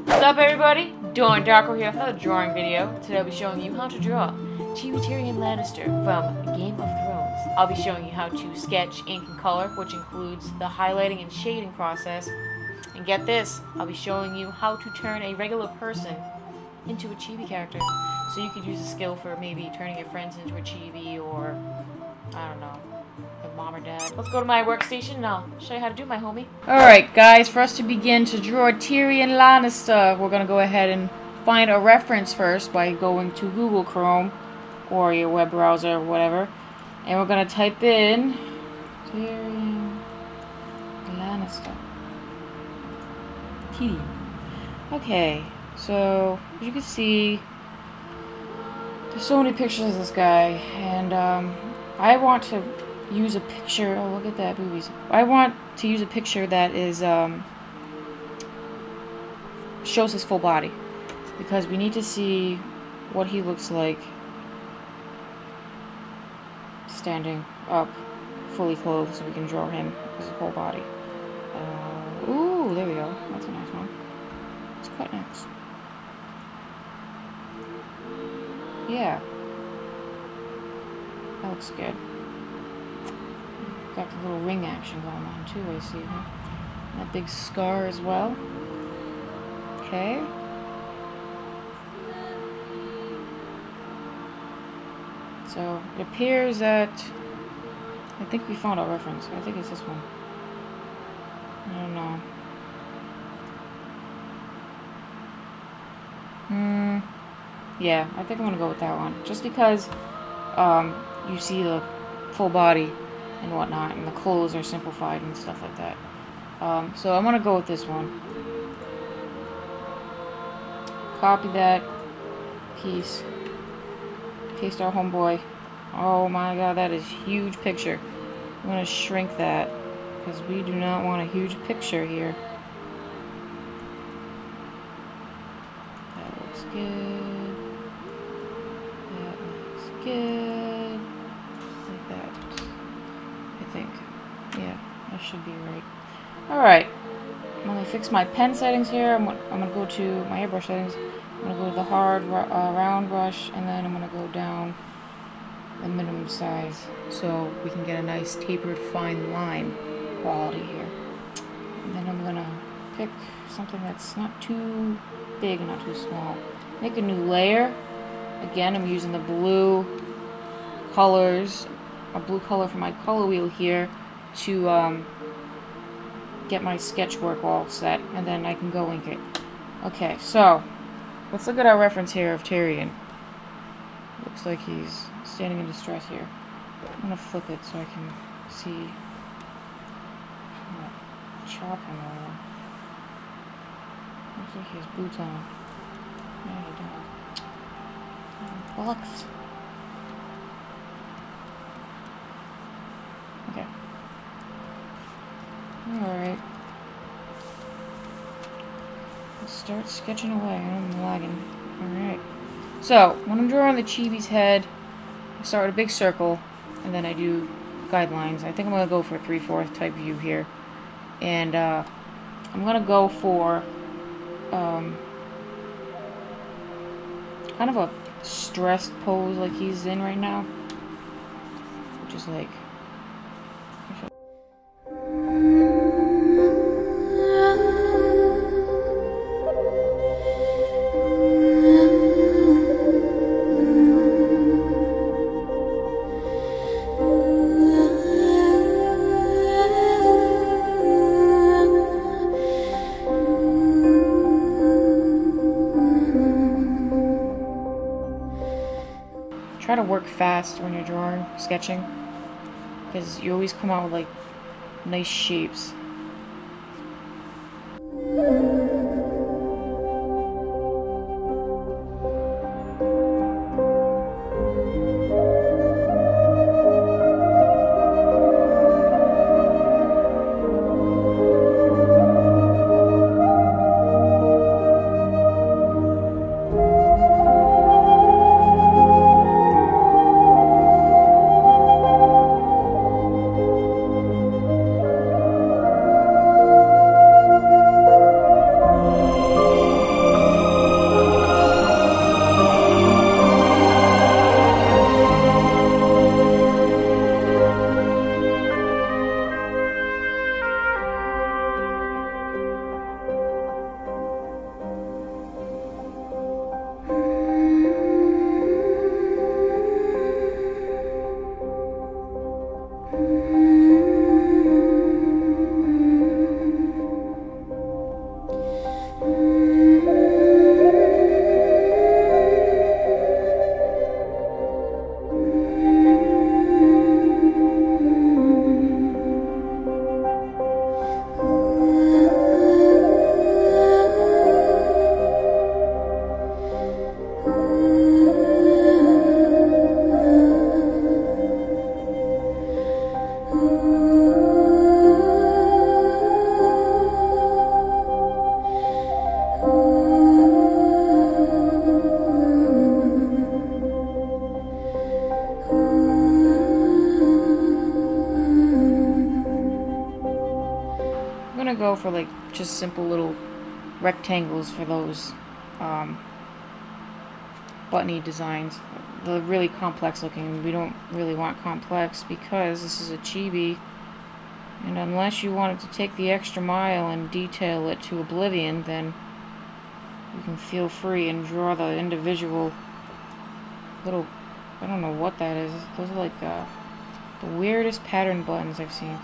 What's up, everybody? Darko here with another drawing video. Today I'll be showing you how to draw Chibi Tyrion Lannister from Game of Thrones. I'll be showing you how to sketch, ink, and color, which includes the highlighting and shading process. And get this, I'll be showing you how to turn a regular person into a chibi character. So you could use a skill for maybe turning your friends into a chibi, or, I don't know, a mom or dad. Let's go to my workstation and I'll show you how to do, my homie. Alright guys, for us to begin to draw Tyrion Lannister, we're going to go ahead and find a reference first by going to Google Chrome or your web browser or whatever. And we're going to type in Tyrion Lannister. Tyrion. Okay, so as you can see, there's so many pictures of this guy, and I want to use a picture. Oh, look at that, boobies. I want to use a picture that is shows his full body, because we need to see what he looks like standing up, fully clothed, so we can draw him as a whole body. Ooh, there we go. That's a nice one. It's quite nice. Yeah, that looks good. Got the little ring action going on too, I see. Huh? And that big scar as well. Okay. So it appears that I think we found our reference. I think it's this one. I don't know. Yeah, I think I'm gonna go with that one. Just because you see the full body and whatnot, and the clothes are simplified and stuff like that. So I'm gonna go with this one. Copy that piece. Paste our homeboy. Oh my god, that is a huge picture. I'm gonna shrink that, because we do not want a huge picture here. That looks good. That looks good. Like that. I think. Yeah, that should be right. Alright. I'm gonna fix my pen settings here. I'm gonna go to my airbrush settings. I'm gonna go to the hard round brush, and then I'm gonna go down the minimum size so we can get a nice tapered fine line quality here. And then I'm gonna pick something that's not too big and not too small. Make a new layer. Again, I'm using the blue colors, a blue color for my color wheel here, to get my sketch work all set, and then I can go ink it. Okay, so let's look at our reference here of Tyrion. Looks like he's standing in distress here. I'm gonna flip it so I can see. I'm gonna chop him a little. Looks like he has boots on. Yeah, he does. Bullocks. Okay. Alright. Let's start sketching away. I'm lagging. Alright. So, when I'm drawing the chibi's head, I start with a big circle, and then I do guidelines. I think I'm going to go for a 3/4 type view here. And I'm going to go for kind of a stressed pose like he's in right now. Which is like... Try to work fast when you're drawing, sketching, because you always come out with like nice shapes. for like just simple little rectangles for those buttony designs. The really complex looking, we don't really want complex because this is a chibi, and unless you wanted to take the extra mile and detail it to oblivion, then you can feel free and draw the individual little, I don't know what that is. Those are like the weirdest pattern buttons I've seen.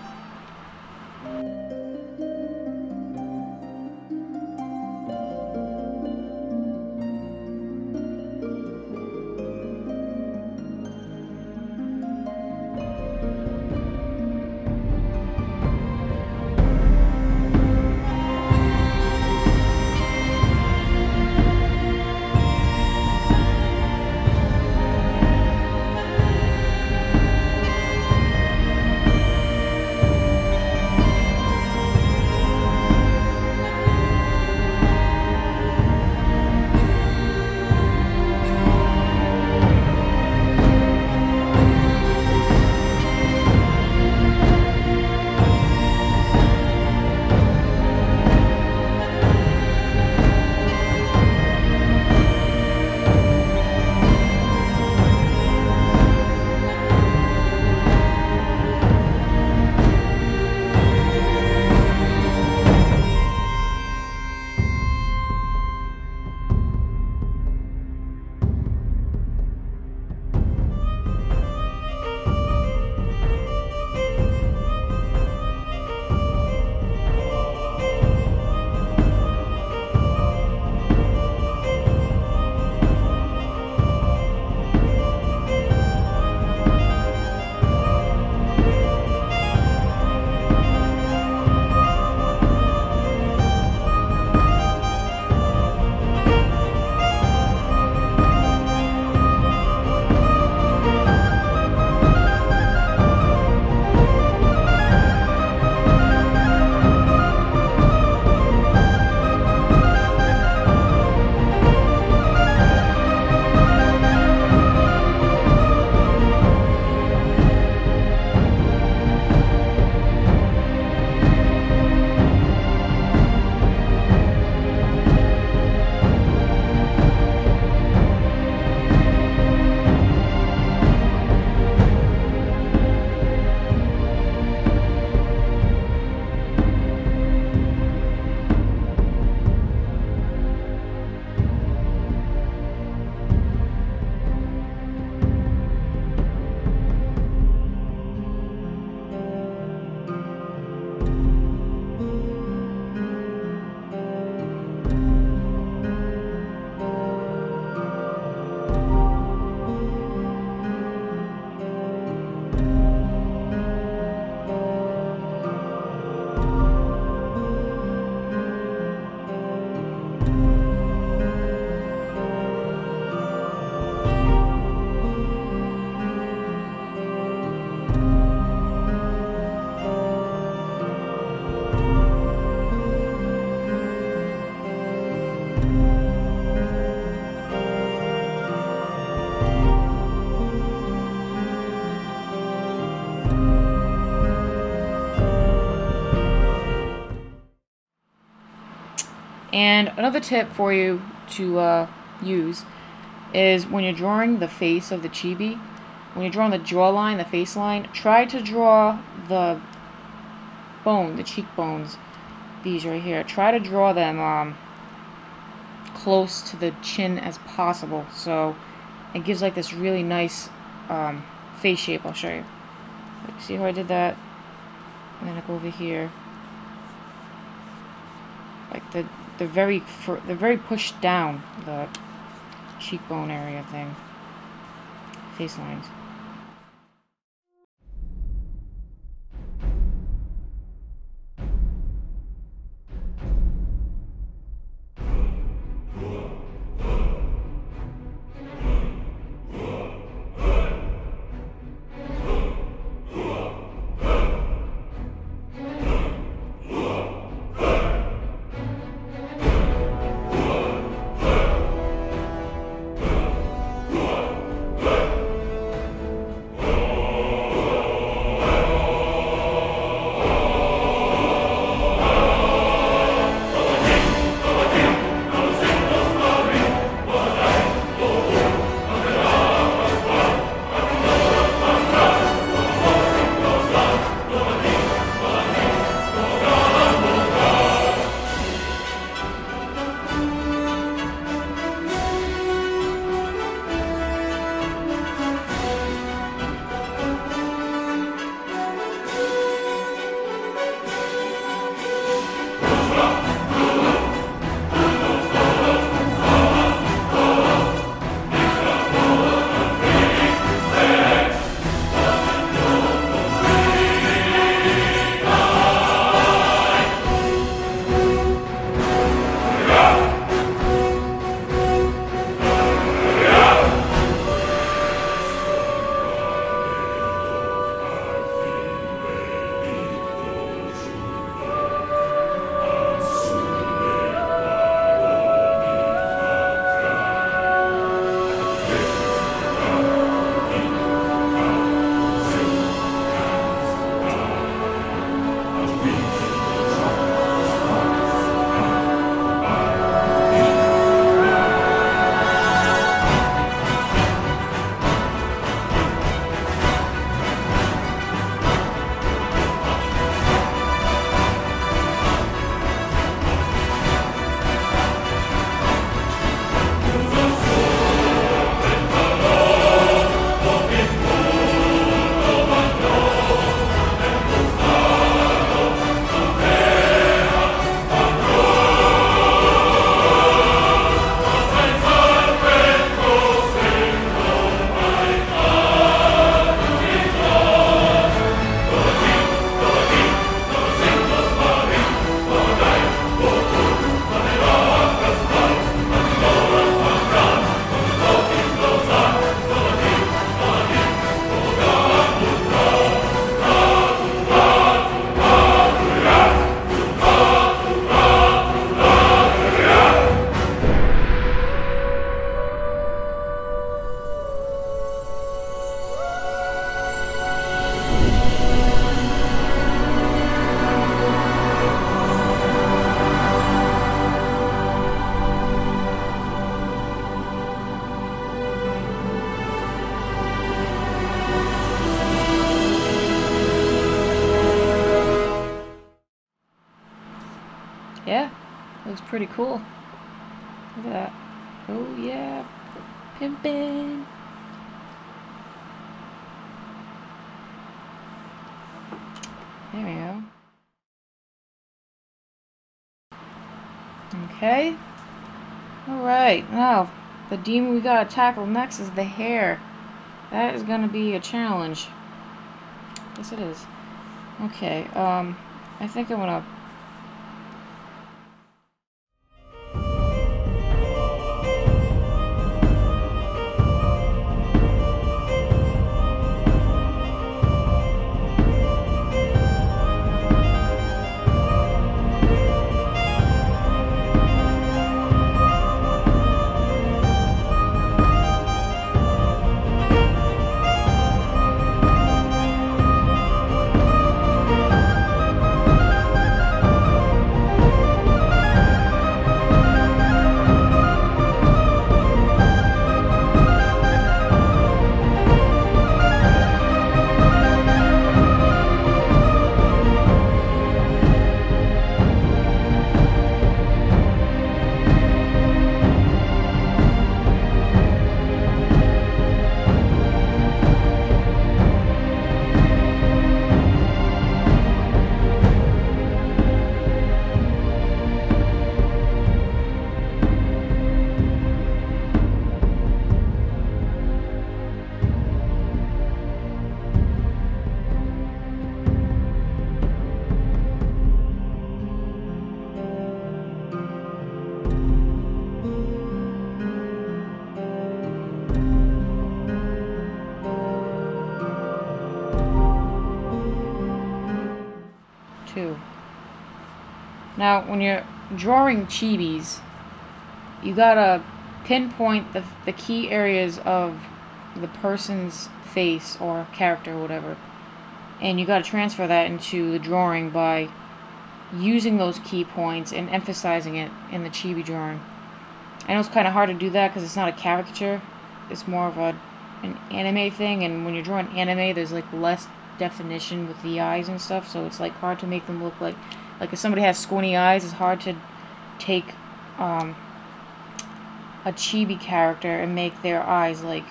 And another tip for you to use is when you're drawing the face of the chibi, when you're drawing the jawline, the face line, try to draw the bone, the cheekbones, these right here. Try to draw them close to the chin as possible, so it gives like this really nice face shape. I'll show you. Like, see how I did that? And then I go over here. Like they're very pushed down, the cheekbone area thing, face lines. pretty cool. Look at that. Oh yeah, pimpin'. There we go. Okay. Alright, now, the demon we gotta tackle next is the hair. That is gonna be a challenge. Yes, it is. Okay, I think I'm gonna... Now, when you're drawing chibis, you gotta pinpoint the key areas of the person's face or character or whatever, and you gotta transfer that into the drawing by using those key points and emphasizing it in the chibi drawing. I know it's kind of hard to do that because it's not a caricature, it's more of an anime thing, and when you're drawing anime there's like less definition with the eyes and stuff, so it's like hard to make them look like if somebody has squinty eyes, it's hard to take a chibi character and make their eyes like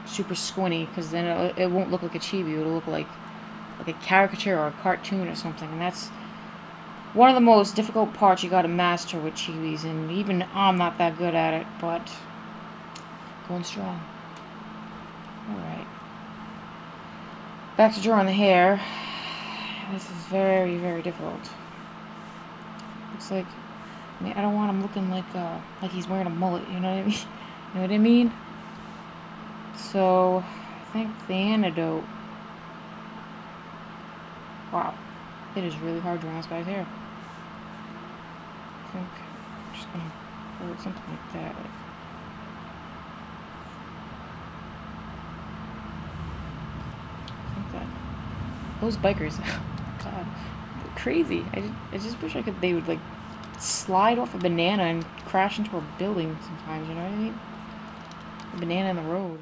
super squinty, because then it won't look like a chibi, it'll look like a caricature or a cartoon or something, and that's one of the most difficult parts you gotta master with chibis, and even I'm not that good at it, but going strong. Alright. Back to drawing the hair. This is very, very difficult. Looks like, I mean, I don't want him looking like he's wearing a mullet, you know what I mean? You know what I mean? So, I think the antidote... Wow. It is really hard drawing this guy's hair. I think I'm just gonna hold something like that. I think that... Those bikers... God, crazy. I just wish they would like slide off a banana and crash into a building sometimes, you know what I mean? A banana in the road.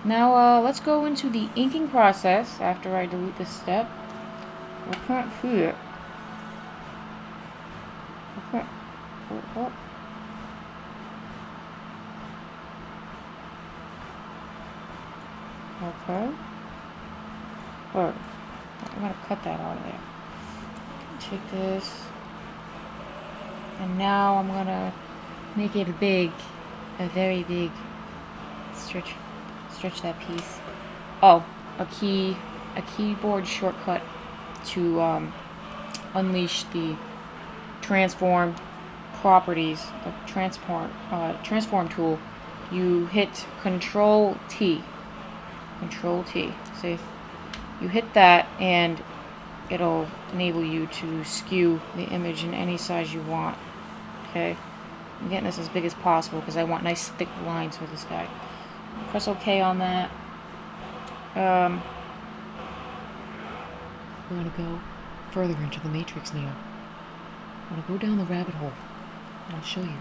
Now, let's go into the inking process after I delete this step. I can't see it. I can't... Oh. Okay. Alright. I'm gonna cut that out of there. Take this. And now I'm gonna make it big. A very big. Stretch that piece. Oh, a keyboard shortcut to unleash the transform properties, the transform tool, you hit Control T. Control T. So you hit that and it'll enable you to skew the image in any size you want. Okay? I'm getting this as big as possible because I want nice thick lines for this guy. Press OK on that. We're gonna go further into the Matrix now. I'm gonna go down the rabbit hole and I'll show you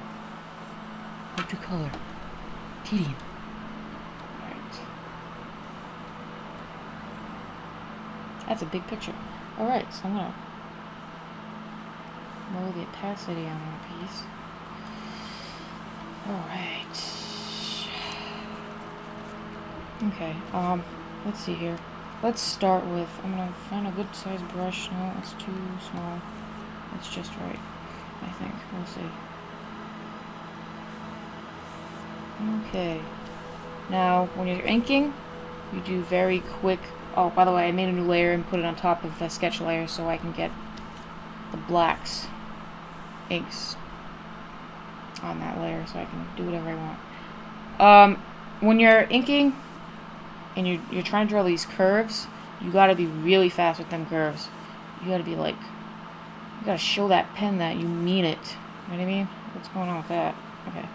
how to color Tyrion. Alright. That's a big picture. Alright, so I'm gonna lower the opacity on that piece. Alright. Okay, let's see here. Let's start with, I'm gonna find a good sized brush. No, it's too small. It's just right, I think. We'll see. Okay. Now, when you're inking, you do very quick. Oh, by the way, I made a new layer and put it on top of the sketch layer so I can get the blacks inks on that layer so I can do whatever I want. When you're inking and you're trying to draw these curves, you gotta be really fast with them curves. You gotta be like, you gotta show that pen that you mean it. You know what I mean? What's going on with that? Okay.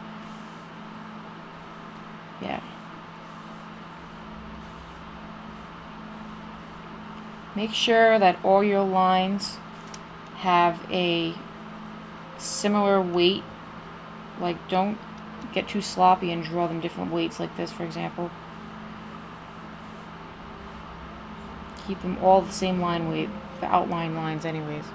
Yeah. Make sure that all your lines have a similar weight. Like, don't get too sloppy and draw them different weights like this, for example. Keep them all the same line weight, the outline lines anyways.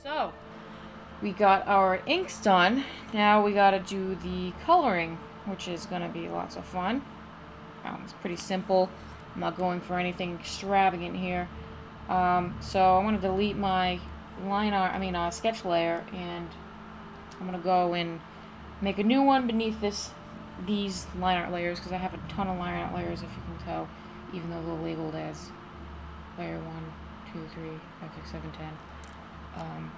So, we got our inks done. Now we gotta do the coloring, which is gonna be lots of fun. background. It's pretty simple. I'm not going for anything extravagant here. So I'm going to delete my sketch layer, and I'm going to go and make a new one beneath these line art layers, because I have a ton of line art layers, if you can tell, even though they're labeled as layer 1, 2, 3, 5, 6, 7, 10.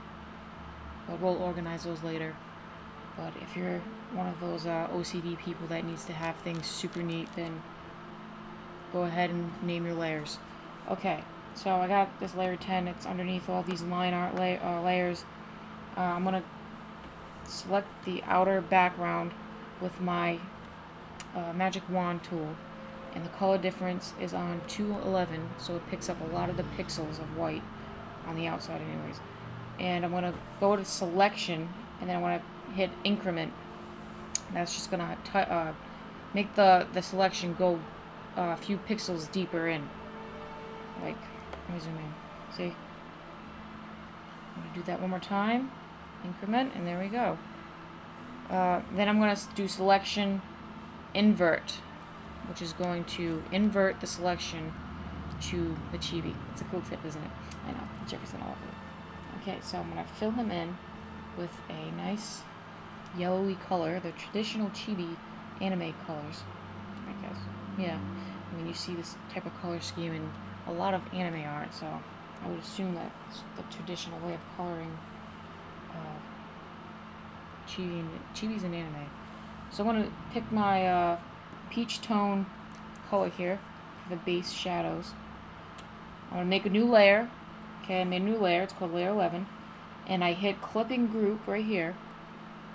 But we'll organize those later. But if you're one of those OCD people that needs to have things super neat, then go ahead and name your layers. Okay, so I got this layer 10. It's underneath all these line art layers. I'm going to select the outer background with my magic wand tool, and the color difference is on 211, so it picks up a lot of the pixels of white on the outside anyways. And I'm going to go to selection, and then I want to hit increment. That's just going to make the selection go a few pixels deeper in. Like, let me zoom in. See? I'm going to do that one more time. Increment, and there we go. Then I'm going to do selection invert, which is going to invert the selection to the chibi. It's a cool tip, isn't it? I know, Jeffrey's gonna love it. Okay, so I'm going to fill him in with a nice yellowy color, the traditional chibi anime colors, I guess. Yeah, I mean, you see this type of color scheme in a lot of anime art, so I would assume that's the traditional way of coloring chibis in anime. So I'm going to pick my peach tone color here for the base shadows. I'm going to make a new layer. Okay, I made a new layer. It's called layer 11. And I hit clipping group right here,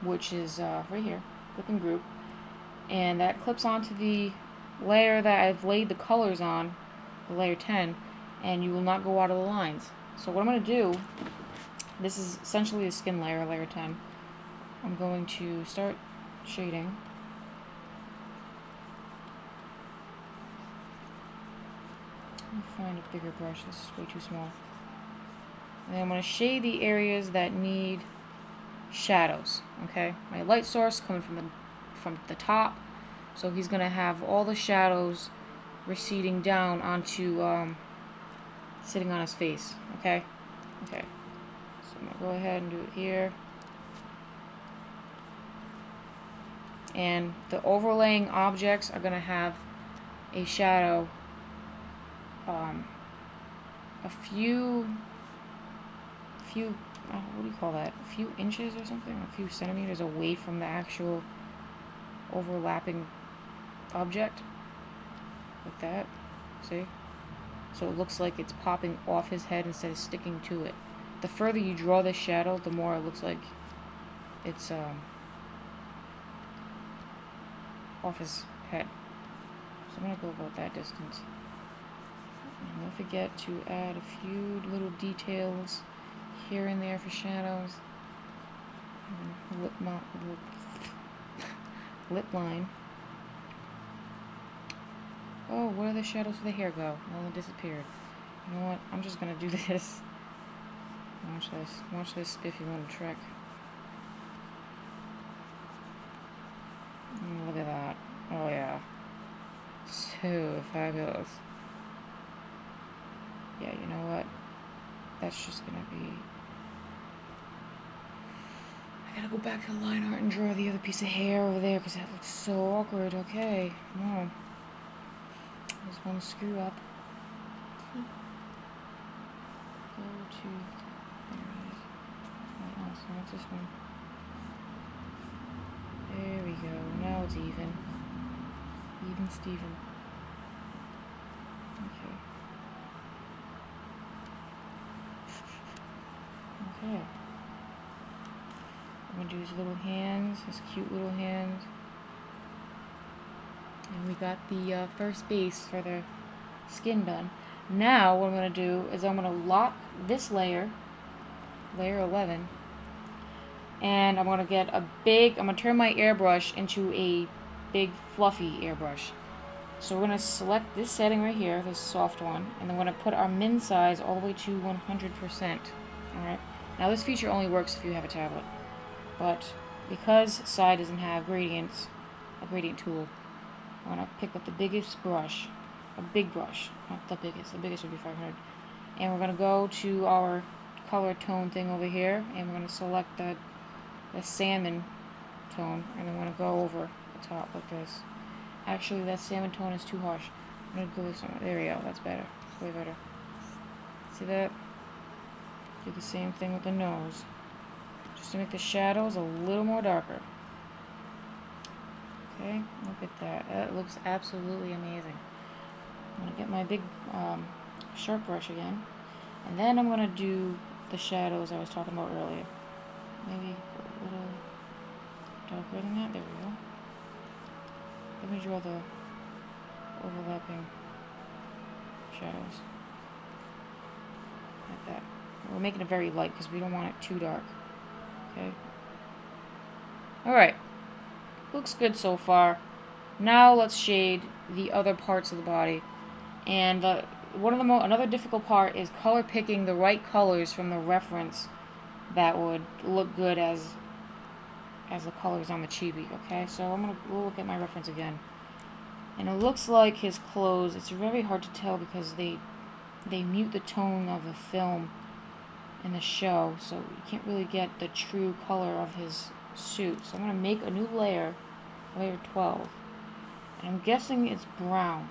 which is right here, clipping group. And that clips onto the layer that I've laid the colors on, the layer 10, and you will not go out of the lines. So what I'm going to do, this is essentially a skin layer, layer 10. I'm going to start shading. Let me find a bigger brush. This is way too small. And I'm going to shade the areas that need shadows. Okay, my light source coming from the top, so he's going to have all the shadows receding down onto sitting on his face. Okay. So I'm going to go ahead and do it here. And the overlaying objects are going to have a shadow a few what do you call that? A few inches or something? A few centimeters away from the actual overlapping object. Like that. See? So it looks like it's popping off his head instead of sticking to it. The further you draw this shadow, the more it looks like it's off his head. So I'm going to go about that distance. And don't forget to add a few little details here and there for shadows. Lip line. Oh, where did the shadows of the hair go? Oh, it disappeared. You know what? I'm just going to do this. Watch this. Watch this spiffy little trick. Look at that. Oh yeah. So fabulous. Yeah, you know what? That's just gonna be... I gotta go back to the line art and draw the other piece of hair over there because that looks so awkward. Okay. No. There's one screw up. Go to... There it is. Oh, so that's this one. There we go. Now it's even. Even Steven. Okay. Okay. I'm going to do his little hands, his cute little hands. And we got the first base for the skin done. Now what I'm going to do is I'm going to lock this layer, layer 11, and I'm going to get a big, I'm going to turn my airbrush into a big fluffy airbrush. So we're going to select this setting right here, this soft one, and then we're going to put our min size all the way to 100%. Alright, now this feature only works if you have a tablet, but because Sai doesn't have gradients, a gradient tool, I'm going to pick up the biggest brush, a big brush, not the biggest would be 500, and we're going to go to our color tone thing over here, and we're going to select the salmon tone, and I'm going to go over the top like this. Actually, that salmon tone is too harsh. I'm going to go this one. There we go, that's better, way better. See that? Do the same thing with the nose, just to make the shadows a little more darker. Okay, look at that. That looks absolutely amazing. I'm going to get my big sharp brush again, and then I'm going to do the shadows I was talking about earlier. Maybe a little darker than that. There we go. Let me draw the overlapping shadows. Like that. We're making it very light because we don't want it too dark. Okay. Alright. Looks good so far. Now let's shade the other parts of the body. And another difficult part is color picking the right colors from the reference that would look good as the colors on the chibi. Okay, so we'll look at my reference again. And it looks like his clothes, it's very hard to tell because they mute the tone of the film in the show, so you can't really get the true color of his suit. So I'm going to make a new layer 12, and I'm guessing it's brown.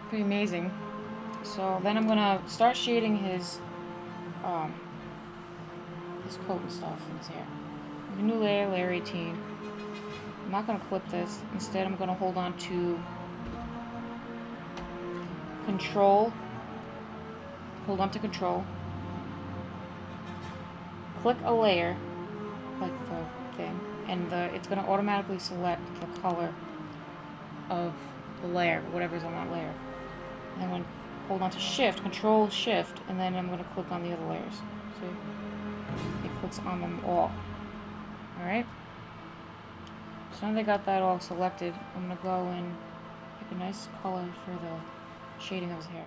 pretty amazing. So then I'm gonna start shading his coat and stuff in his hair. A new layer, layer 18. I'm not gonna clip this. Instead, I'm gonna hold on to Control. Hold on to Control. click a layer, like the thing, and it's going to automatically select the color of the layer, whatever's on that layer. And I'm going to hold on to Shift, Control Shift, and then I'm going to click on the other layers. See? It clicks on them all. Alright? So now they got that all selected, I'm going to go and pick a nice color for the shading of his hair.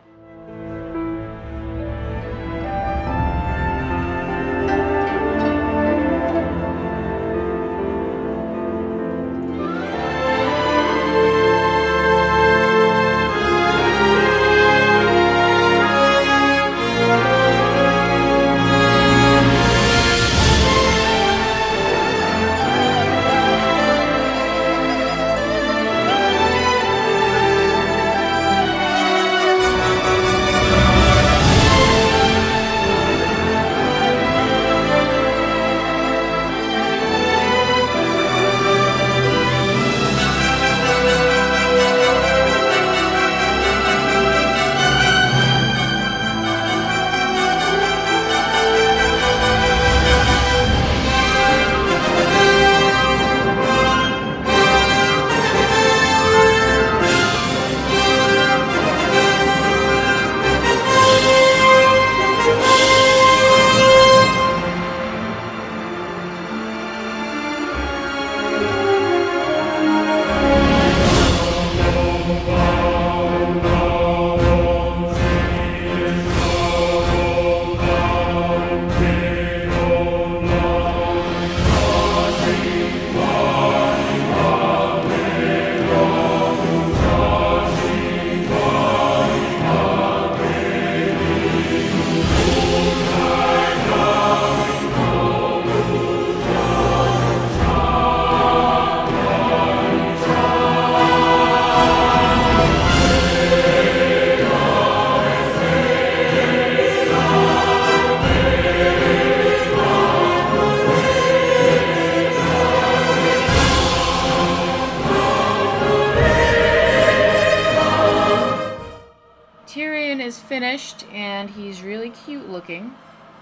Tyrion is finished, and he's really cute looking,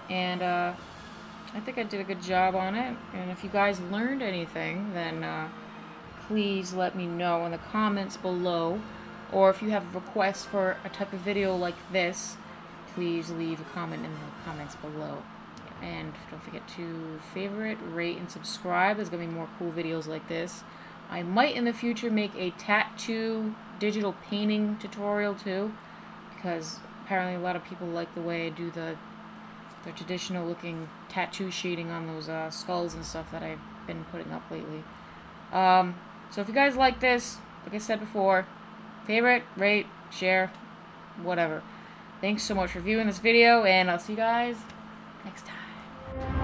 and I think I did a good job on it. And if you guys learned anything, then please let me know in the comments below, or if you have requests for a type of video like this, please leave a comment in the comments below. And don't forget to favorite, rate, and subscribe. There's gonna be more cool videos like this. I might in the future make a tattoo digital painting tutorial too, because apparently a lot of people like the way I do the traditional looking tattoo shading on those skulls and stuff that I've been putting up lately. So if you guys like this, like I said before, favorite, rate, share, whatever. Thanks so much for viewing this video, and I'll see you guys next time.